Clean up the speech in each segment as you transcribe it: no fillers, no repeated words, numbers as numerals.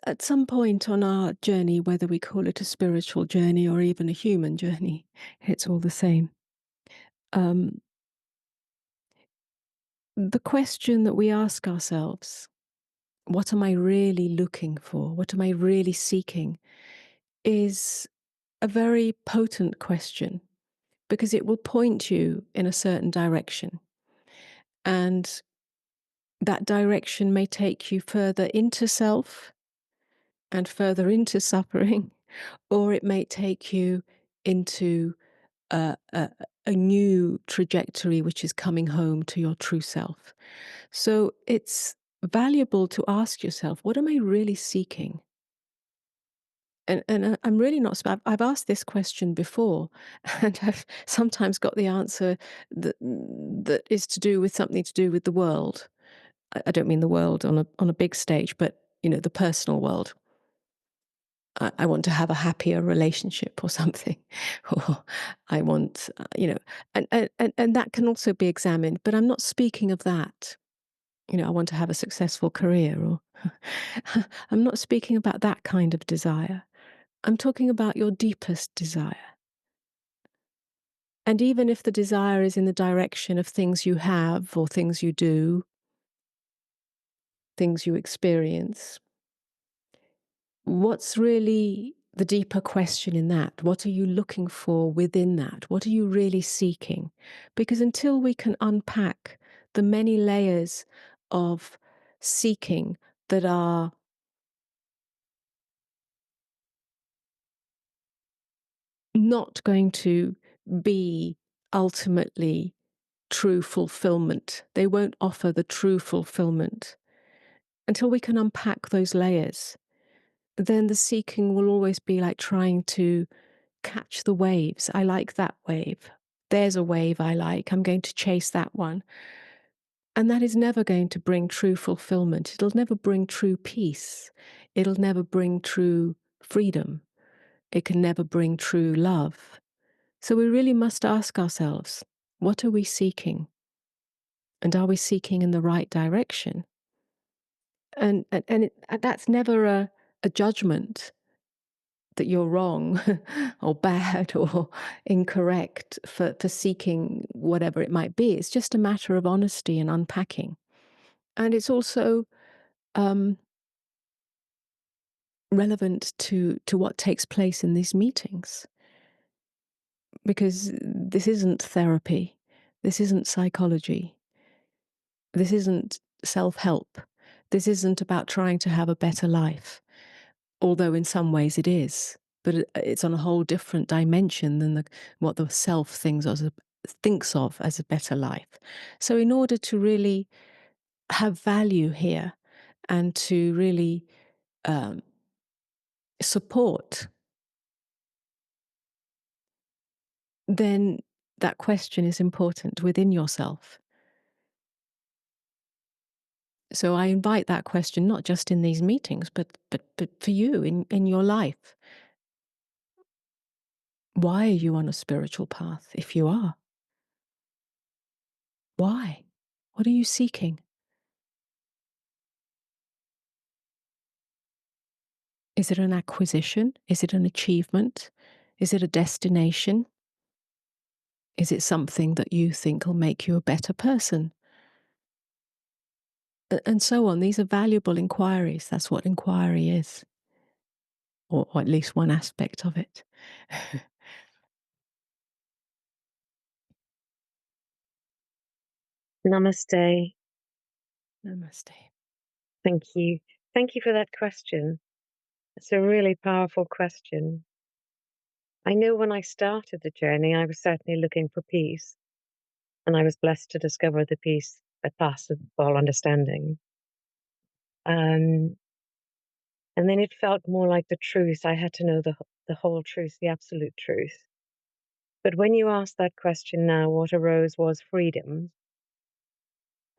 At some point on our journey, whether we call it a spiritual journey or even a human journey, it's all the same. Um, the question that we ask ourselves, what am I really looking for? What am I really seeking? Is a very potent question because it will point you in a certain direction. And that direction may take you further into self and further into suffering, or it may take you into a, a, a new trajectory, which is coming home to your true self. So it's valuable to ask yourself, what am I really seeking? And I'm really not. I've asked this question before, and I've sometimes got the answer that is to do with something to do with the world. I don't mean the world on a big stage, but the personal world. I want to have a happier relationship or something, or I want, and that can also be examined. But I'm not speaking of that. I want to have a successful career, or I'm not speaking about that kind of desire. I'm talking about your deepest desire. And even if the desire is in the direction of things you have or things you do, things you experience, what's really the deeper question in that? What are you looking for within that? What are you really seeking? Because until we can unpack the many layers of seeking that are not going to be ultimately true fulfillment, they won't offer the true fulfillment. Until we can unpack those layers, then the seeking will always be like trying to catch the waves. I like that wave. There's a wave I like. I'm going to chase that one. And that is never going to bring true fulfillment. It'll never bring true peace. It'll never bring true freedom. It can never bring true love. So we really must ask ourselves, what are we seeking? And are we seeking in the right direction? And that's never a judgment that you're wrong or bad or incorrect for seeking whatever it might be. It's just a matter of honesty and unpacking. And it's also um, relevant to what takes place in these meetings, because this isn't therapy, this isn't psychology, this isn't self-help, this isn't about trying to have a better life, although in some ways it is. But it's on a whole different dimension than what the self thinks of as a better life. So in order to really have value here and to really um, support, then that question is important within yourself. So I invite that question not just in these meetings, but for you in your life. Why are you on a spiritual path if you are? Why? What are you seeking? Is it an acquisition? Is it an achievement? Is it a destination? Is it something that you think will make you a better person? And so on. These are valuable inquiries. That's what inquiry is, or at least one aspect of it. Namaste. Namaste. Thank you. Thank you for that question. It's a really powerful question. I know when I started the journey, I was certainly looking for peace, and I was blessed to discover the peace that passes all understanding. Um, and then it felt more like the truth. I had to know the whole truth, the absolute truth. But when you asked that question now, what arose was freedom.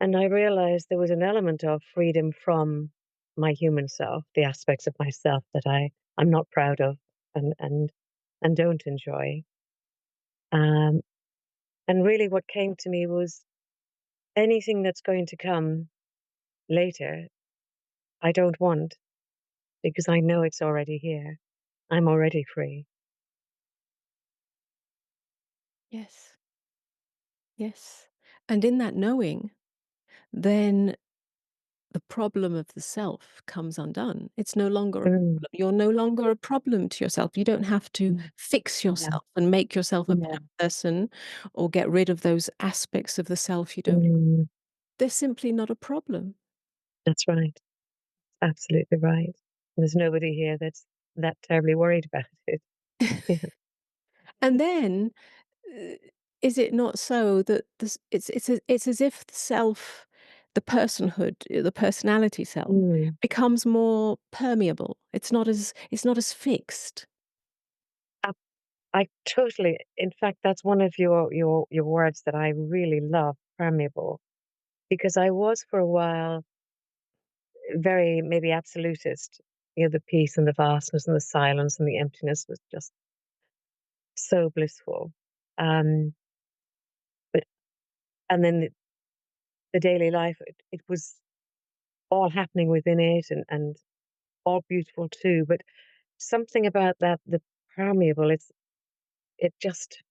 And I realized there was an element of freedom from my human self, the aspects of myself that I'm not proud of and and and don't enjoy. Um, and really what came to me was anything that's going to come later, I don't want. because I know it's already here. I'm already free. Yes. Yes. And in that knowing, then the problem of the self comes undone. It's no longer a Mm, problem. You're no longer a problem to yourself. You don't have to mm, fix yeah, yourself and make yourself a yeah, better person or get rid of those aspects of the self you don't. mm, They're simply not a problem. that's right. Absolutely right. There's nobody here that's that terribly worried about it. Yeah. And then, uh, is it not so that this it's as if the self, the personhood, the personality self Mm. becomes more permeable. It's not as fixed. I I totally in fact, that's one of your words that I really love, permeable, because I was for a while very maybe absolutist. You know, the peace and the vastness and the silence and the emptiness was just so blissful. Um, but and then the daily life, it was all happening within it and all beautiful too. But something about that, the permeable, it just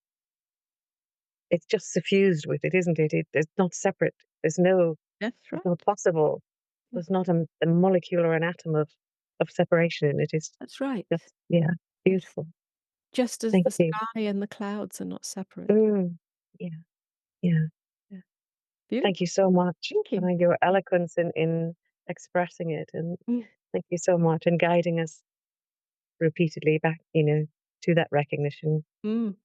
it's just suffused with it, isn't it? It's not separate. That's There's no right. possible. Yeah, There's not a molecule or an atom of separation in it. It's that's right. just yeah, Yes. beautiful. Just as Thank the you. sky and the clouds are not separate. Mm, yeah, yeah. Yeah. Thank you Beautiful. so much Thank for you. your eloquence in expressing it, and Mm, thank you so much and guiding us repeatedly back, to that recognition. mm.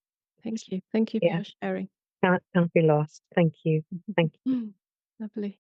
Thank you. Thank you for Yeah, your sharing. can't be lost. Thank you. Thank you. Lovely.